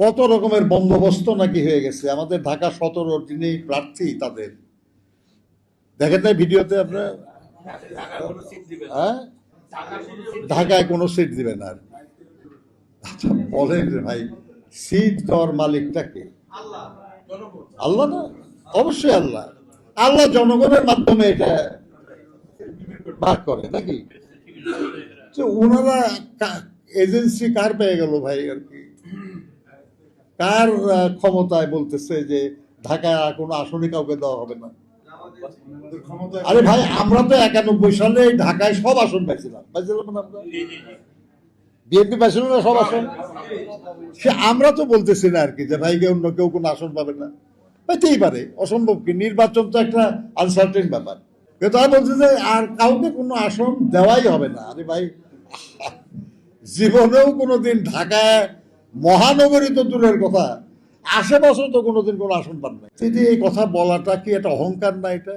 কত রকমের বন্দোবস্ত নাকি হয়ে গেছে। আমাদের ঢাকা 17 যিনি প্রার্থী তাদের দেখেন নাই ভিডিওতে আপনার, হ্যাঁ ঢাকায় কোনো সিট দিবে না। আচ্ছা বলেন রে ভাই, সিট দেওয়ার মালিকটাকে আল্লাহ না? অবশ্যই আল্লাহ। আল্লাহ জনগণের মাধ্যমে এটা ভাগ করে নাকি? ওনারা এজেন্সি কার পেয়ে গেল ভাই? আর কি কার ক্ষমতায় বলতেছে যে ঢাকা কোনো আসনে কাউকে দেওয়া হবে না? আরে ভাই আমরা তো 91 সালে ঢাকায় সব আসন পাইছিলাম না আমরা? বিএনপি পাইছিল না সব আসন? সে আমরা তো বলতেছি না আর কি যে ভাইকে অন্য কেউ কোনো আসন পাবে না, পাইতেই পারে, অসম্ভব কি? নির্বাচন তো একটা আনসার্টেন ব্যাপার। কিন্তু আমি বলছি যে আর কাউকে কোনো আসন দেওয়াই হবে না। আরে ভাই জীবনেও কোনোদিন ঢাকায় মহানগরী তো দূরের কথা, আশেপাশেও তো কোনোদিন কোনো আসন পান নাই। এই কথা বলাটা কি একটা অহংকার না? এটা